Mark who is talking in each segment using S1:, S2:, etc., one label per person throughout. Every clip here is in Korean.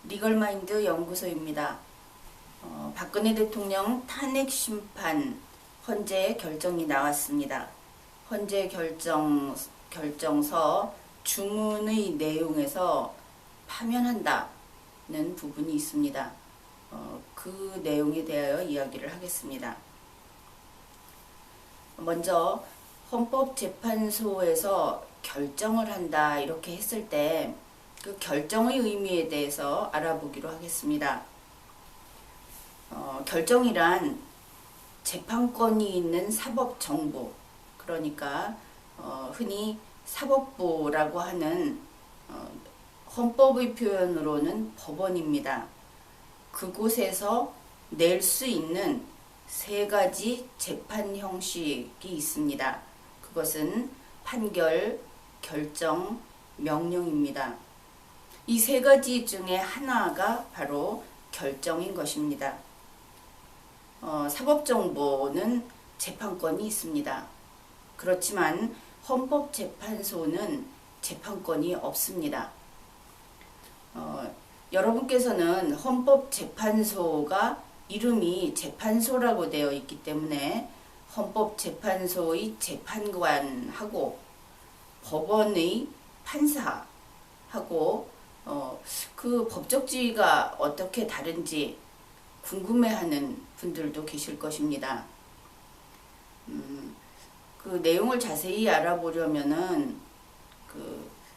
S1: 리걸마인드 연구소입니다. 박근혜 대통령 탄핵 심판 헌재 결정이 나왔습니다. 헌재 결정서 주문의 내용에서 파면한다는 부분이 있습니다. 그 내용에 대하여 이야기를 하겠습니다. 먼저 헌법재판소에서 결정을 한다 이렇게 했을 때 그 결정의 의미에 대해서 알아보기로 하겠습니다. 결정이란 재판권이 있는 사법정부, 그러니까 흔히 사법부라고 하는 헌법의 표현으로는 법원입니다. 그곳에서 낼 수 있는 세 가지 재판 형식이 있습니다. 그것은 판결, 결정, 명령입니다. 이 세 가지 중에 하나가 바로 결정인 것입니다. 사법정부는 재판권이 있습니다. 그렇지만 헌법재판소는 재판권이 없습니다. 여러분께서는 헌법재판소가 이름이 재판소라고 되어 있기 때문에 헌법재판소의 재판관하고 법원의 판사하고 그 법적 지위가 어떻게 다른지 궁금해하는 분들도 계실 것입니다. 그 내용을 자세히 알아보려면은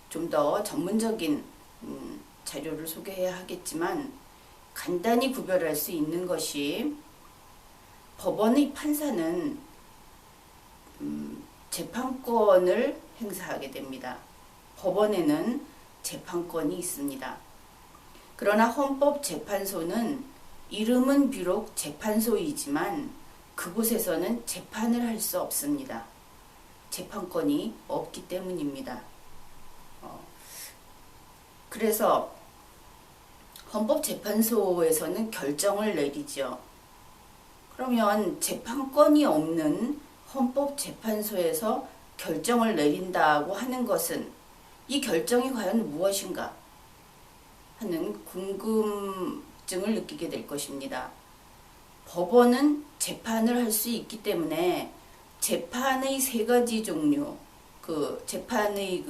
S1: 좀 더 전문적인 자료를 소개해야 하겠지만 간단히 구별할 수 있는 것이 법원의 판사는 재판권을 행사하게 됩니다. 법원에는 재판권이 있습니다. 그러나 헌법재판소는 이름은 비록 재판소이지만 그곳에서는 재판을 할 수 없습니다. 재판권이 없기 때문입니다. 그래서 헌법재판소에서는 결정을 내리죠. 그러면 재판권이 없는 헌법재판소에서 결정을 내린다고 하는 것은 이 결정이 과연 무엇인가 하는 궁금증을 느끼게 될 것입니다. 법원은 재판을 할 수 있기 때문에 재판의 세 가지 종류, 재판의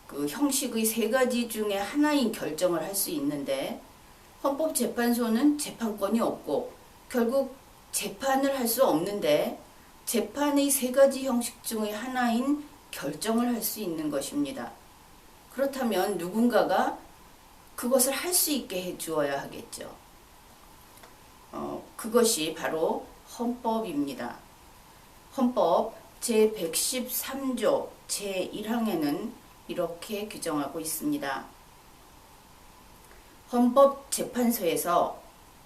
S1: 형식의 세 가지 중에 하나인 결정을 할 수 있는데 헌법재판소는 재판권이 없고 결국 재판을 할 수 없는데 재판의 세 가지 형식 중의 하나인 결정을 할 수 있는 것입니다. 그렇다면 누군가가 그것을 할 수 있게 해 주어야 하겠죠. 그것이 바로 헌법입니다. 헌법 제113조 제1항에는 이렇게 규정하고 있습니다. 헌법재판소에서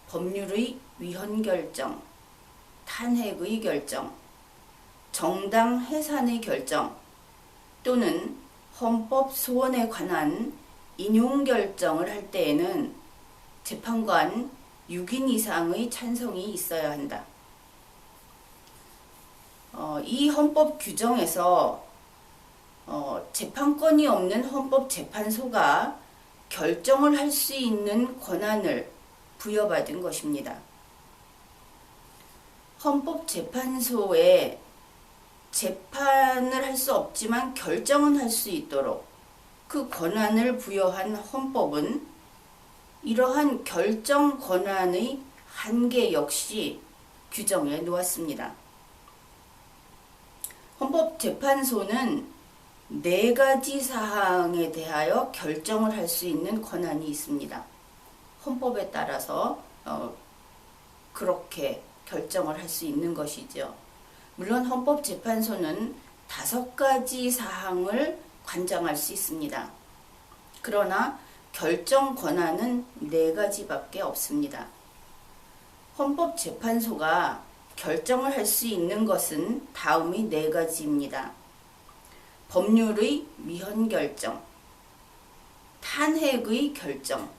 S1: 법률의 위헌 결정, 탄핵의 결정, 정당 해산의 결정 또는 헌법 소원에 관한 인용 결정을 할 때에는 재판관 6인 이상의 찬성이 있어야 한다. 이 헌법 규정에서 재판권이 없는 헌법재판소가 결정을 할 수 있는 권한을 부여받은 것입니다. 헌법재판소에 재판을 할 수 없지만 결정은 할 수 있도록 그 권한을 부여한 헌법은 이러한 결정 권한의 한계 역시 규정해 놓았습니다. 헌법재판소는 네 가지 사항에 대하여 결정을 할 수 있는 권한이 있습니다. 헌법에 따라서 그렇게 결정을 할 수 있는 것이죠. 물론 헌법재판소는 5가지 사항을 관장할 수 있습니다. 그러나 결정 권한은 4가지밖에 없습니다. 헌법재판소가 결정을 할 수 있는 것은 다음의 4가지입니다. 법률의 위헌 결정, 탄핵의 결정,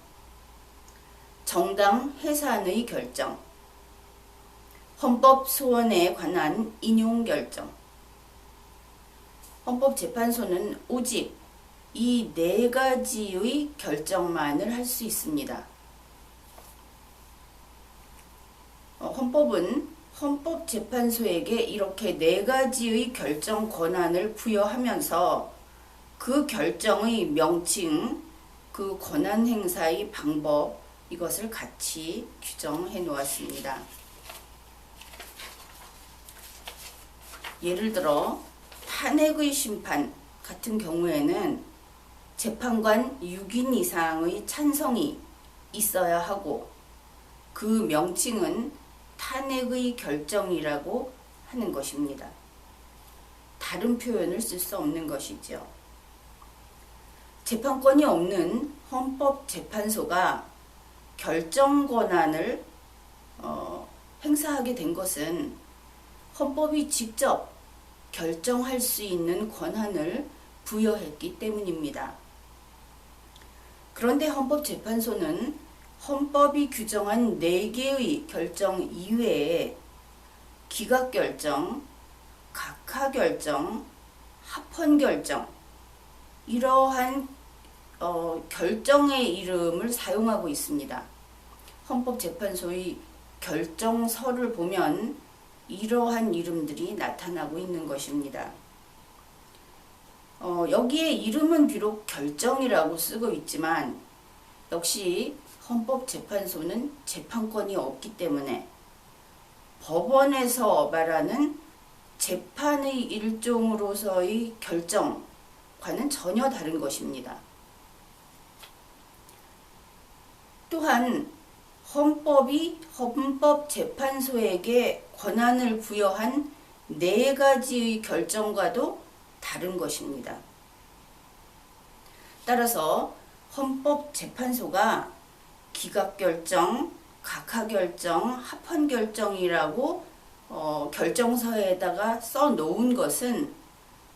S1: 정당 해산의 결정, 헌법 소원에 관한 인용 결정. 헌법재판소는 오직 이 네 가지의 결정만을 할 수 있습니다. 헌법은 헌법재판소에게 이렇게 네 가지의 결정 권한을 부여하면서 그 결정의 명칭, 그 권한 행사의 방법, 이것을 같이 규정해 놓았습니다. 예를 들어 탄핵의 심판 같은 경우에는 재판관 6인 이상의 찬성이 있어야 하고 그 명칭은 탄핵의 결정이라고 하는 것입니다. 다른 표현을 쓸 수 없는 것이죠. 재판권이 없는 헌법재판소가 결정 권한을 행사하게 된 것은 헌법이 직접 결정할 수 있는 권한을 부여했기 때문입니다. 그런데 헌법재판소는 헌법이 규정한 4개의 결정 이외에 기각결정, 각하결정, 합헌결정 이러한 결정의 이름을 사용하고 있습니다. 헌법재판소의 결정서를 보면 이러한 이름들이 나타나고 있는 것입니다. 여기에 이름은 비록 결정이라고 쓰고 있지만 역시 헌법재판소는 재판권이 없기 때문에 법원에서 말하는 재판의 일종으로서의 결정과는 전혀 다른 것입니다. 또한 헌법이 헌법재판소에게 권한을 부여한 4가지의 결정과도 다른 것입니다. 따라서 헌법재판소가 기각결정, 각하결정, 합헌결정이라고 결정서에다가 써놓은 것은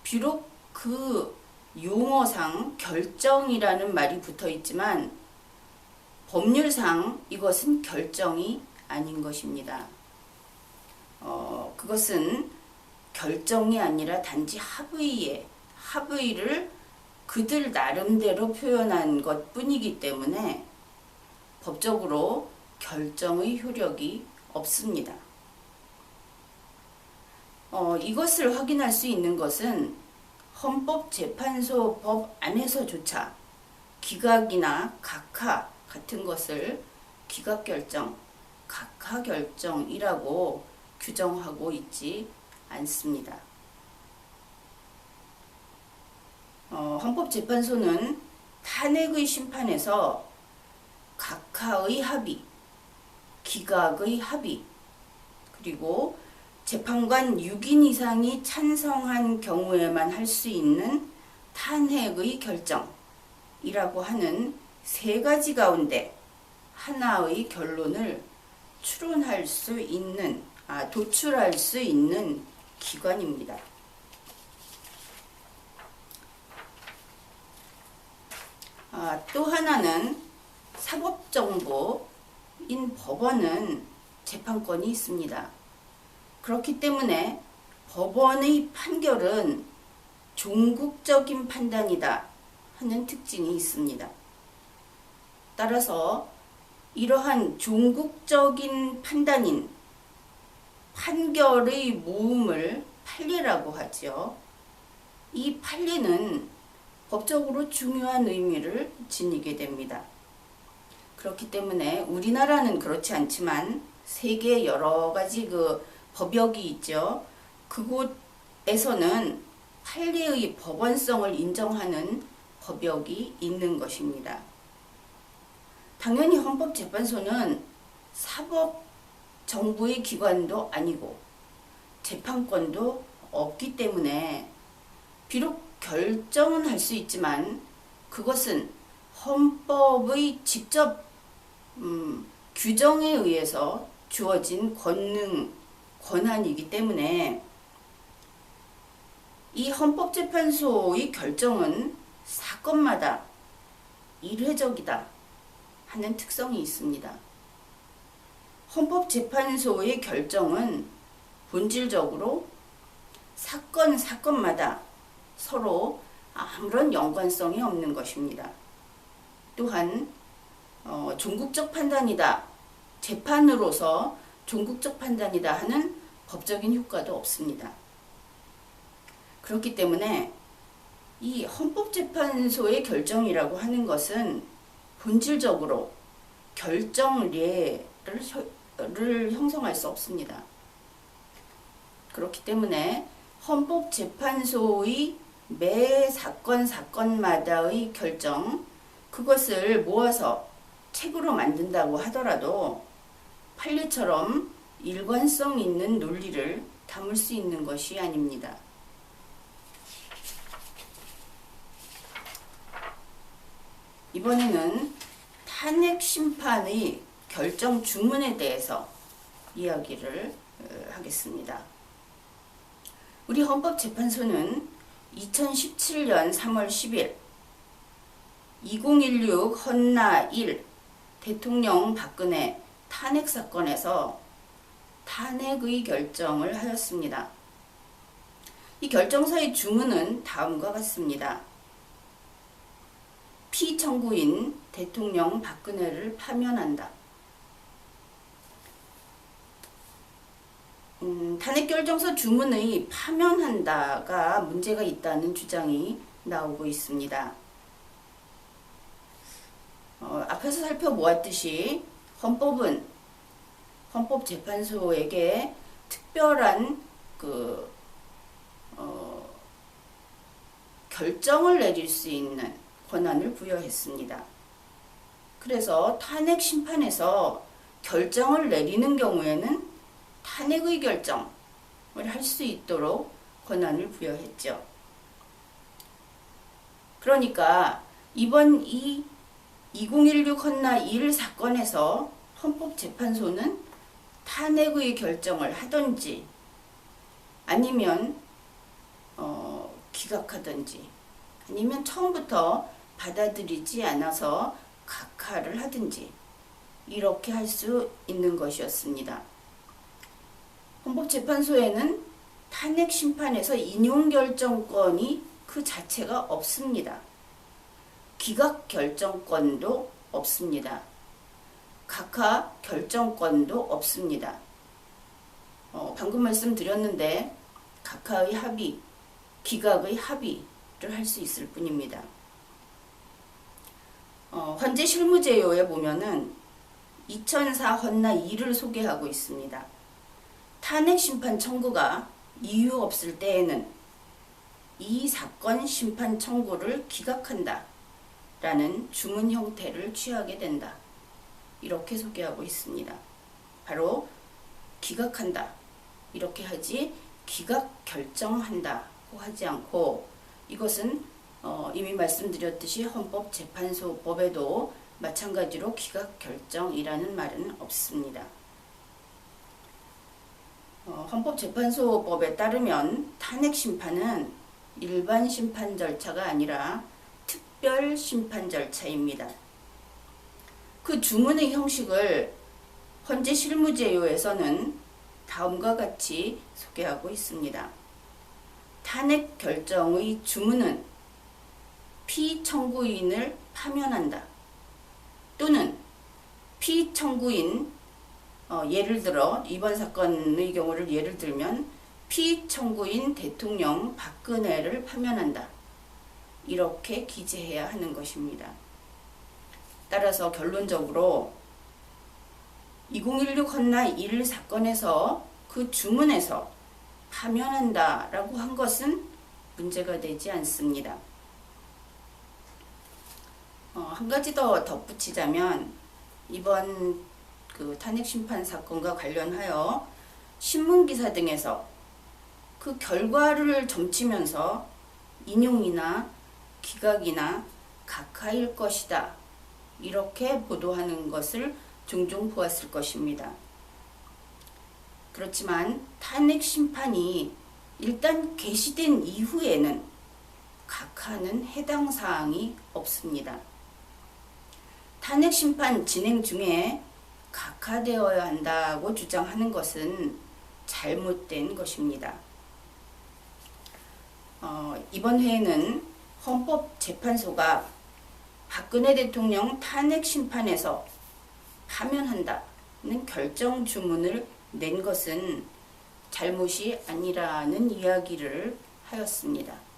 S1: 비록 그 용어상 결정이라는 말이 붙어 있지만 법률상 이것은 결정이 아닌 것입니다. 그것은 결정이 아니라 단지 합의를 그들 나름대로 표현한 것 뿐이기 때문에 법적으로 결정의 효력이 없습니다. 이것을 확인할 수 있는 것은 헌법재판소 법 안에서조차 기각이나 각하 같은 것을 기각결정, 각하결정이라고 규정하고 있지 않습니다. 헌법재판소는 탄핵의 심판에서 각하의 합의, 기각의 합의, 그리고 재판관 6인 이상이 찬성한 경우에만 할 수 있는 탄핵의 결정이라고 하는 3가지 가운데 하나의 결론을 도출할 수 있는 기관입니다. 또 하나는 사법정보인 법원은 재판권이 있습니다. 그렇기 때문에 법원의 판결은 종국적인 판단이다 하는 특징이 있습니다. 따라서 이러한 종국적인 판단인 판결의 모음을 판례라고 하죠. 이 판례는 법적으로 중요한 의미를 지니게 됩니다. 그렇기 때문에 우리나라는 그렇지 않지만 세계 여러 가지 법역이 있죠. 그곳에서는 판례의 법원성을 인정하는 법역이 있는 것입니다. 당연히 헌법재판소는 사법정부의 기관도 아니고 재판권도 없기 때문에 비록 결정은 할 수 있지만 그것은 헌법의 직접 규정에 의해서 주어진 권한이기 때문에 이 헌법재판소의 결정은 사건마다 일회적이다 하는 특성이 있습니다. 헌법재판소의 결정은 본질적으로 사건마다 서로 아무런 연관성이 없는 것입니다. 또한 종국적 판단이다, 재판으로서 종국적 판단이다 하는 법적인 효과도 없습니다. 그렇기 때문에 이 헌법재판소의 결정이라고 하는 것은 본질적으로 결정례를 형성할 수 없습니다. 그렇기 때문에 헌법재판소의 매 사건마다의 결정, 그것을 모아서 책으로 만든다고 하더라도 판례처럼 일관성 있는 논리를 담을 수 있는 것이 아닙니다. 이번에는 탄핵 심판의 결정 주문에 대해서 이야기를 하겠습니다. 우리 헌법재판소는 2017년 3월 10일 2016 헌나 1 대통령 박근혜 탄핵 사건에서 탄핵의 결정을 하였습니다. 이 결정서의 주문은 다음과 같습니다. 피청구인 대통령 박근혜를 파면한다. 탄핵결정서 주문의 파면한다가 문제가 있다는 주장이 나오고 있습니다. 앞에서 살펴보았듯이 헌법은 헌법재판소에게 특별한 결정을 내릴 수 있는 권한을 부여했습니다. 그래서 탄핵 심판에서 결정을 내리는 경우에는 탄핵의 결정을 할 수 있도록 권한을 부여했죠. 그러니까 이번 이 2016 헌나 1 사건에서 헌법재판소는 탄핵의 결정을 하든지 아니면 기각하든지 아니면 처음부터 받아들이지 않아서 각하를 하든지 이렇게 할 수 있는 것이었습니다. 헌법재판소에는 탄핵 심판에서 인용 결정권이 그 자체가 없습니다. 기각 결정권도 없습니다. 각하 결정권도 없습니다. 방금 말씀드렸는데 각하의 합의, 기각의 합의를 할 수 있을 뿐입니다. 헌재 실무제요에 보면은 2004 헌나 2를 소개하고 있습니다. 탄핵 심판 청구가 이유 없을 때에는 이 사건 심판 청구를 기각한다 라는 주문 형태를 취하게 된다. 이렇게 소개하고 있습니다. 바로 기각한다 이렇게 하지 기각 결정한다고 하지 않고, 이것은 이미 말씀드렸듯이 헌법재판소법에도 마찬가지로 기각 결정이라는 말은 없습니다. 헌법재판소법에 따르면 탄핵 심판은 일반 심판 절차가 아니라 특별 심판 절차입니다. 그 주문의 형식을 헌재 실무제요에서는 다음과 같이 소개하고 있습니다. 탄핵 결정의 주문은 피청구인을 파면한다. 또는 피청구인, 예를 들어 이번 사건의 경우를 예를 들면 피청구인 대통령 박근혜를 파면한다. 이렇게 기재해야 하는 것입니다. 따라서 결론적으로 2016 헌나 1 사건에서 그 주문에서 파면한다 라고 한 것은 문제가 되지 않습니다. 한 가지 더 덧붙이자면 이번 그 탄핵 심판 사건과 관련하여 신문기사 등에서 그 결과를 점치면서 인용이나 기각이나 각하일 것이다 이렇게 보도하는 것을 종종 보았을 것입니다. 그렇지만 탄핵 심판이 일단 개시된 이후에는 각하는 해당 사항이 없습니다. 탄핵 심판 진행 중에 각하되어야 한다고 주장하는 것은 잘못된 것입니다. 이번 회에는 헌법재판소가 박근혜 대통령 탄핵 심판에서 파면한다는 결정 주문을 낸 것은 잘못이 아니라는 이야기를 하였습니다.